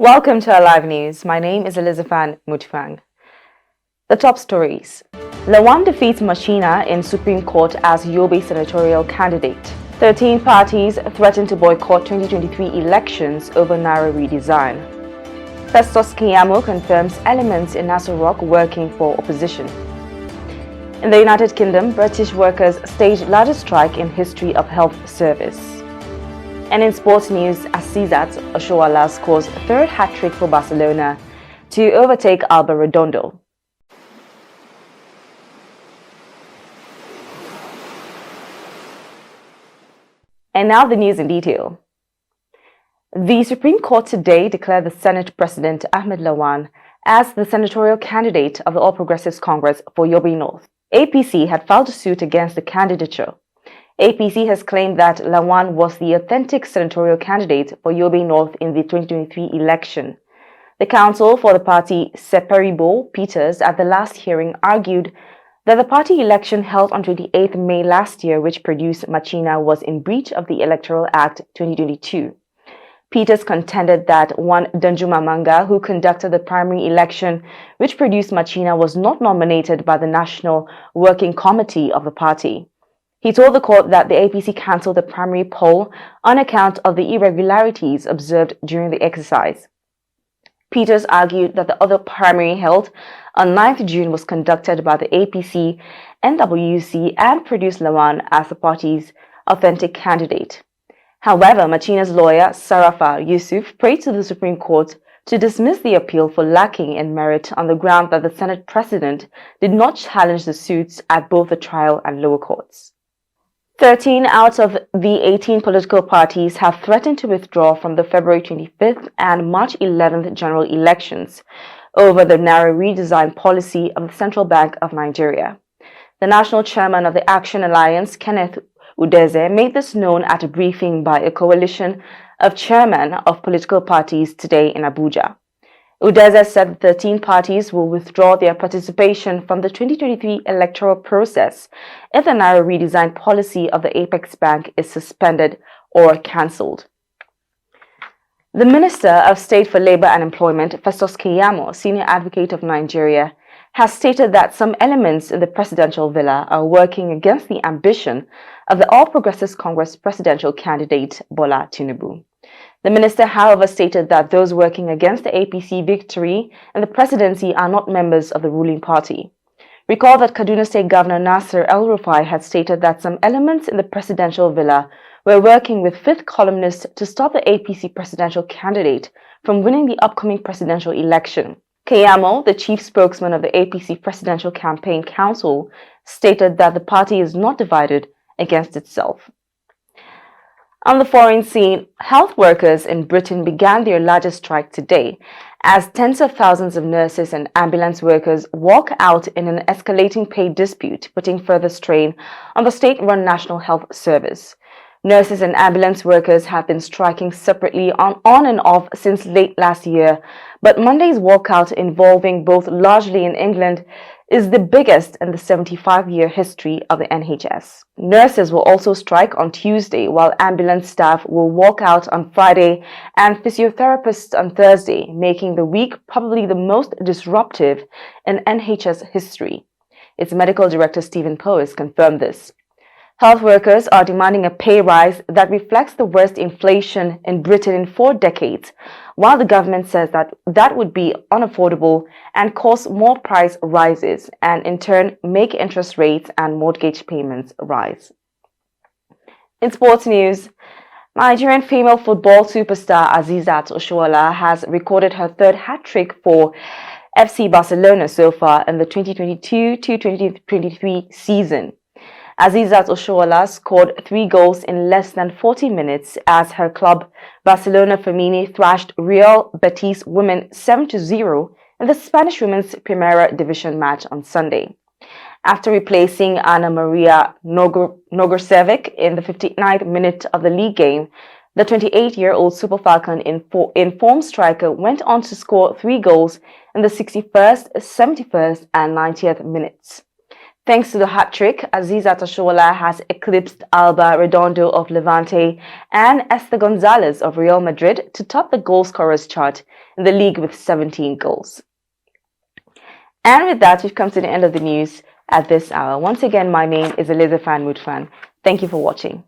Welcome to our live news. My name is Elizabeth Mutfang. The top stories. Lawan defeats Machina in Supreme Court as Yobe Senatorial candidate. 13 parties threaten to boycott 2023 elections over Naira redesign. Festus Keyamo confirms elements in Nassau Rock working for opposition. In the United Kingdom, British workers staged largest strike in history of health service. And in sports news, Asisat Oshoala scores third hat-trick for Barcelona to overtake Alba Redondo. And now the news in detail. The Supreme Court today declared the Senate President Ahmed Lawan as the senatorial candidate of the All Progressives Congress for Yobe North. APC had filed a suit against the candidature. APC has claimed that Lawan was the authentic senatorial candidate for Yobe North in the 2023 election. The counsel for the party, Seperibo Peters, at the last hearing argued that the party election held on 28 May last year, which produced Machina, was in breach of the Electoral Act 2022. Peters contended that one Danjuma Manga, who conducted the primary election which produced Machina, was not nominated by the National Working Committee of the party. He told the court that the APC cancelled the primary poll on account of the irregularities observed during the exercise. Peters argued that the other primary held on 9th June was conducted by the APC, NWC, and produced Lawan as the party's authentic candidate. However, Machina's lawyer, Sarafa Yusuf, prayed to the Supreme Court to dismiss the appeal for lacking in merit on the ground that the Senate President did not challenge the suits at both the trial and lower courts. 13 out of the 18 political parties have threatened to withdraw from the February 25th and March 11th general elections over the Naira redesign policy of the Central Bank of Nigeria. The national chairman of the Action Alliance, Kenneth Udeze, made this known at a briefing by a coalition of chairmen of political parties today in Abuja. Udeze said the 13 parties will withdraw their participation from the 2023 electoral process if the Naira redesign policy of the Apex Bank is suspended or cancelled. The Minister of State for Labour and Employment, Festus Keyamo, senior advocate of Nigeria, has stated that some elements in the presidential villa are working against the ambition of the All Progressives Congress presidential candidate Bola Tinubu. The minister, however, stated that those working against the APC victory in the presidency are not members of the ruling party. Recall that Kaduna State Governor Nasir El-Rufai had stated that some elements in the presidential villa were working with fifth columnist to stop the APC presidential candidate from winning the upcoming presidential election. Keyamo, the chief spokesman of the APC Presidential Campaign Council, stated that the party is not divided against itself. On the foreign scene, health workers in Britain began their largest strike today as tens of thousands of nurses and ambulance workers walk out in an escalating pay dispute, putting further strain on the state-run National Health Service. Nurses and ambulance workers have been striking separately on and off since late last year, but Monday's walkout, involving both largely in England, is the biggest in the 75-year history of the NHS. Nurses will also strike on Tuesday, while ambulance staff will walk out on Friday and physiotherapists on Thursday, making the week probably the most disruptive in NHS history. Its medical director, Stephen Powis, confirmed this. Health workers are demanding a pay rise that reflects the worst inflation in Britain in 4 decades, while the government says that would be unaffordable and cause more price rises and in turn make interest rates and mortgage payments rise. In sports news, Nigerian female football superstar Asisat Oshoala has recorded her third hat-trick for FC Barcelona so far in the 2022-2023 season. Asisat Oshoala scored 3 goals in less than 40 minutes as her club Barcelona Femení thrashed Real Betis women 7-0 in the Spanish Women's Primera Division match on Sunday. After replacing Ana Maria Nogorcevic in the 59th minute of the league game, the 28-year-old Super Falcon informed striker went on to score 3 goals in the 61st, 71st and 90th minutes. Thanks to the hat-trick, Aziza Tashola has eclipsed Alba Redondo of Levante and Esther Gonzalez of Real Madrid to top the goal scorers chart in the league with 17 goals. And with that, we've come to the end of the news at this hour. Once again, my name is Eliza Fan Mutfan. Thank you for watching.